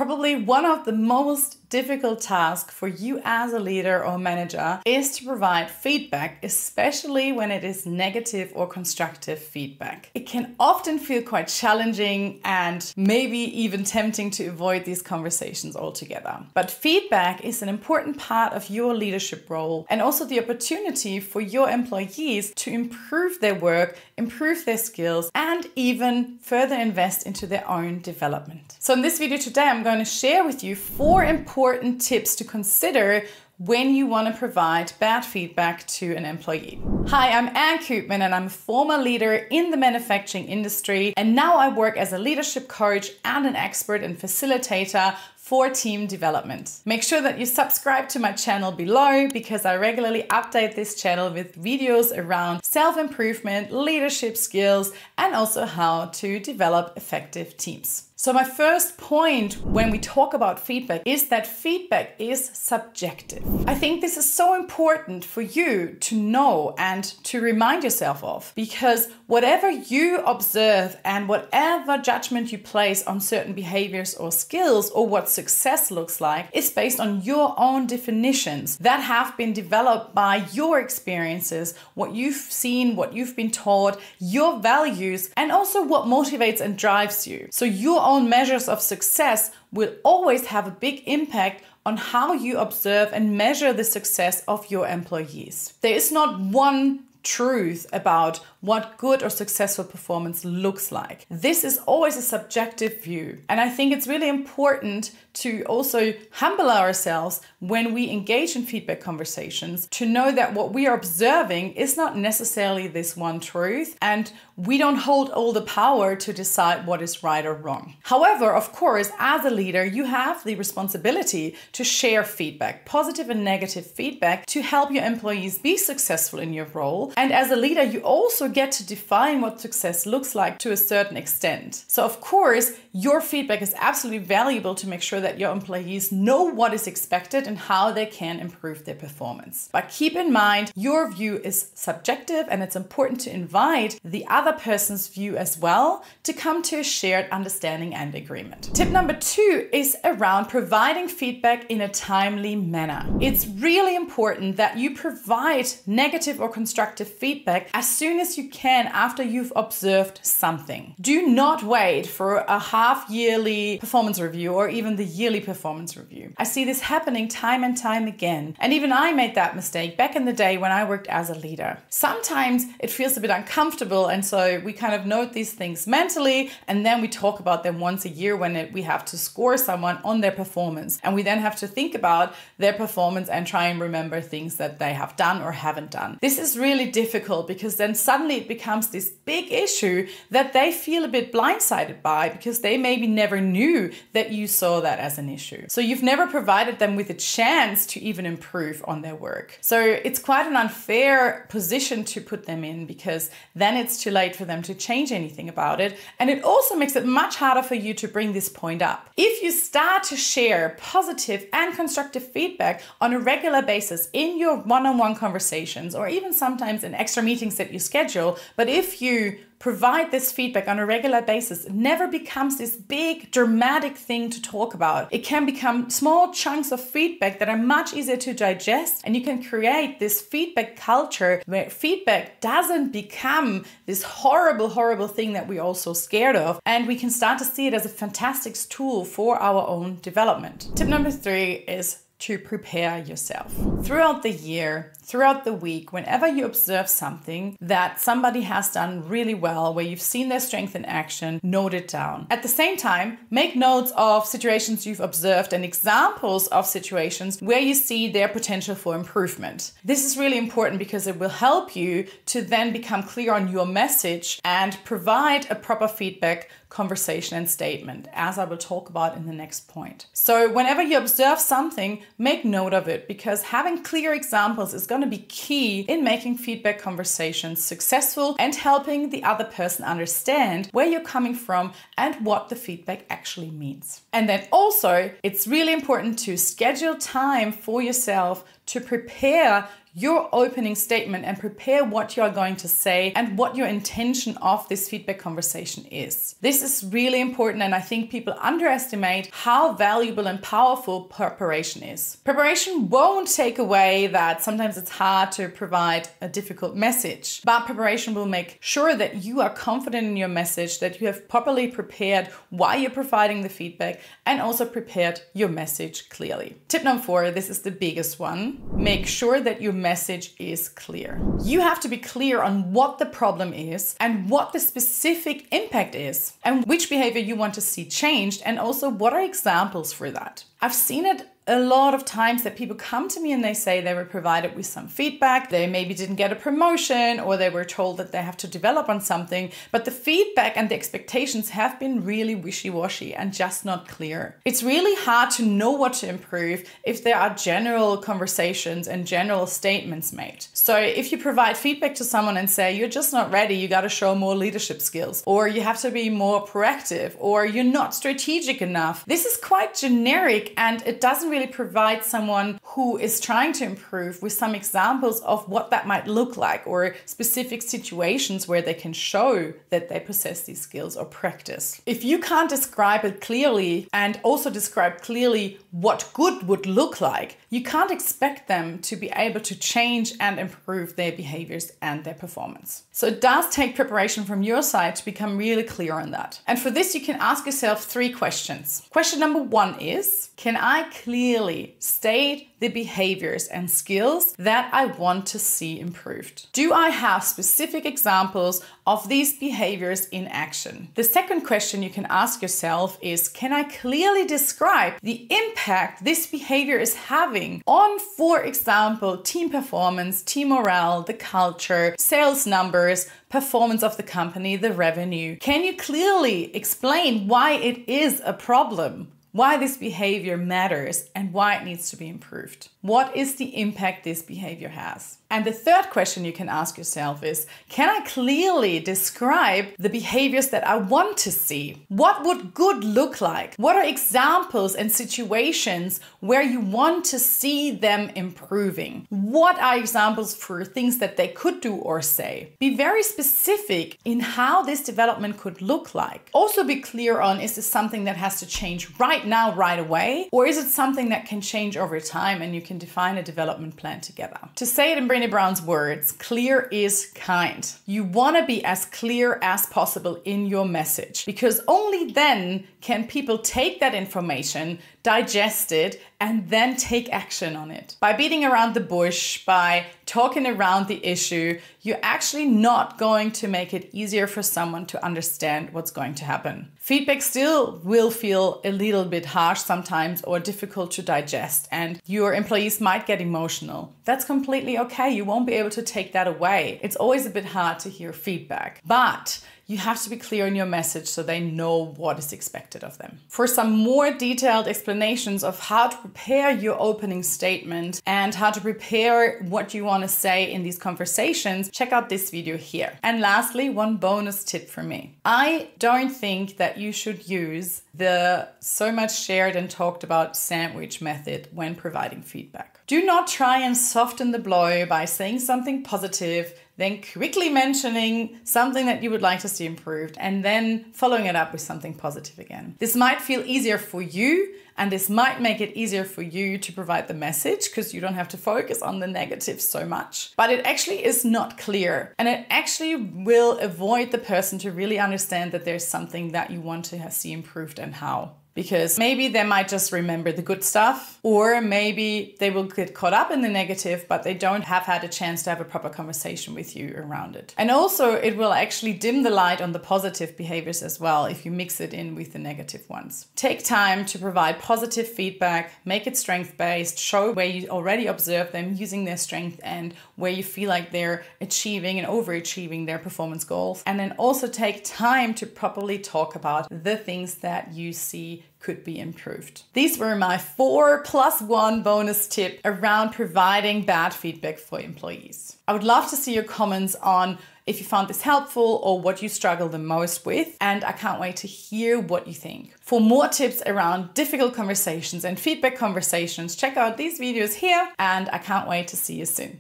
Probably one of the most difficult tasks for you as a leader or manager is to provide feedback, especially when it is negative or constructive feedback. It can often feel quite challenging and maybe even tempting to avoid these conversations altogether. But feedback is an important part of your leadership role and also the opportunity for your employees to improve their work, improve their skills, and even further invest into their own development. So in this video today, I'm going to share with you 4 important tips to consider when you want to provide bad feedback to an employee. Hi, I'm Anne Koopman and I'm a former leader in the manufacturing industry, and now I work as a leadership coach and an expert and facilitator for team development. Make sure that you subscribe to my channel below because I regularly update this channel with videos around self-improvement, leadership skills, and also how to develop effective teams. So my first point when we talk about feedback is that feedback is subjective. I think this is so important for you to know and to remind yourself of, because whatever you observe and whatever judgment you place on certain behaviors or skills or what success looks like is based on your own definitions that have been developed by your experiences, what you've seen, what you've been taught, your values, and also what motivates and drives you. So your own measures of success will always have a big impact on how you observe and measure the success of your employees. There is not one truth about what good or successful performance looks like. This is always a subjective view. And I think it's really important to also humble ourselves when we engage in feedback conversations to know that what we are observing is not necessarily this one truth, and we don't hold all the power to decide what is right or wrong. However, of course, as a leader, you have the responsibility to share feedback, positive and negative feedback, to help your employees be successful in your role. And as a leader, you also get to define what success looks like to a certain extent. So of course, your feedback is absolutely valuable to make sure that your employees know what is expected and how they can improve their performance. But keep in mind, your view is subjective and it's important to invite the other person's view as well to come to a shared understanding and agreement. Tip number 2 is around providing feedback in a timely manner. It's really important that you provide negative or constructive feedback as soon as you can after you've observed something. Do not wait for a half-yearly performance review or even the yearly performance review. I see this happening time and time again. And even I made that mistake back in the day when I worked as a leader. Sometimes it feels a bit uncomfortable, and so we kind of note these things mentally and then we talk about them once a year when we have to score someone on their performance. And we then have to think about their performance and try and remember things that they have done or haven't done. This is really difficult because then suddenly it becomes this big issue that they feel a bit blindsided by because they maybe never knew that you saw that as an issue. So you've never provided them with a chance to even improve on their work. So it's quite an unfair position to put them in because then it's too late for them to change anything about it. And it also makes it much harder for you to bring this point up. If you start to share positive and constructive feedback on a regular basis in your one-on-one conversations or even sometimes in extra meetings that you schedule, but if you provide this feedback on a regular basis, it never becomes this big dramatic thing to talk about. It can become small chunks of feedback that are much easier to digest, and you can create this feedback culture where feedback doesn't become this horrible thing that we're all so scared of, and we can start to see it as a fantastic tool for our own development. Tip number 3 is to prepare yourself. Throughout the year, throughout the week, whenever you observe something that somebody has done really well, where you've seen their strength in action, note it down. At the same time, make notes of situations you've observed and examples of situations where you see their potential for improvement. This is really important because it will help you to then become clear on your message and provide a proper feedback conversation and statement, as I will talk about in the next point. So whenever you observe something, make note of it, because having clear examples is going to be key in making feedback conversations successful and helping the other person understand where you're coming from and what the feedback actually means. And then also, it's really important to schedule time for yourself to prepare your opening statement and prepare what you're going to say and what your intention of this feedback conversation is. This is really important, and I think people underestimate how valuable and powerful preparation is. Preparation won't take away that sometimes it's hard to provide a difficult message, but preparation will make sure that you are confident in your message, that you have properly prepared why you're providing the feedback, and also prepared your message clearly. Tip number 4, this is the biggest one. Make sure that your message is clear. You have to be clear on what the problem is and what the specific impact is and which behavior you want to see changed, and also what are examples for that. I've seen it a lot of times that people come to me and they say they were provided with some feedback. They maybe didn't get a promotion, or they were told that they have to develop on something, but the feedback and the expectations have been really wishy-washy and just not clear. It's really hard to know what to improve if there are general conversations and general statements made. So if you provide feedback to someone and say, you're just not ready, you got to show more leadership skills, or you have to be more proactive, or you're not strategic enough, this is quite generic, and it doesn't really provide someone who is trying to improve with some examples of what that might look like, or specific situations where they can show that they possess these skills or practice. If you can't describe it clearly and also describe clearly what good would look like, you can't expect them to be able to change and improve their behaviors and their performance. So it does take preparation from your side to become really clear on that. And for this, you can ask yourself 3 questions. Question number 1 is, can I clearly state the behaviors and skills that I want to see improved? Do I have specific examples of these behaviors in action? The second question you can ask yourself is, can I clearly describe the impact this behavior is having on, for example, team performance, team morale, the culture, sales numbers, performance of the company, the revenue? Can you clearly explain why it is a problem, why this behavior matters, and why it needs to be improved? What is the impact this behavior has? And the third question you can ask yourself is, can I clearly describe the behaviors that I want to see? What would good look like? What are examples and situations where you want to see them improving? What are examples for things that they could do or say? Be very specific in how this development could look like. Also be clear on, is this something that has to change right now, right away? Or is it something that can change over time and you can define a development plan together? To say it in Brené Brown's words, clear is kind. You want to be as clear as possible in your message, because only then can people take that information, digest it, and then take action on it. By beating around the bush, by talking around the issue, you're actually not going to make it easier for someone to understand what's going to happen. Feedback still will feel a little bit harsh sometimes or difficult to digest, and your employees might get emotional. That's completely okay. You won't be able to take that away. It's always a bit hard to hear feedback, but you have to be clear in your message so they know what is expected of them. For some more detailed explanations of how to prepare your opening statement and how to prepare what you want to say in these conversations, check out this video here. And lastly, one bonus tip from me. I don't think that you should use the so much shared and talked about sandwich method when providing feedback. Do not try and soften the blow by saying something positive, then quickly mentioning something that you would like to see improved, and then following it up with something positive again. This might feel easier for you, and this might make it easier for you to provide the message because you don't have to focus on the negatives so much. But it actually is not clear, and it actually will avoid the person to really understand that there's something that you want to see improved and how. Because maybe they might just remember the good stuff, or maybe they will get caught up in the negative, but they don't have had a chance to have a proper conversation with you around it. And also it will actually dim the light on the positive behaviors as well if you mix it in with the negative ones. Take time to provide positive feedback, make it strength-based, show where you already observe them using their strength and where you feel like they're achieving and overachieving their performance goals. And then also take time to properly talk about the things that you see employee could be improved. These were my 4+1 bonus tip around providing bad feedback for employees. I would love to see your comments on if you found this helpful or what you struggle the most with, and I can't wait to hear what you think. For more tips around difficult conversations and feedback conversations, check out these videos here, and I can't wait to see you soon.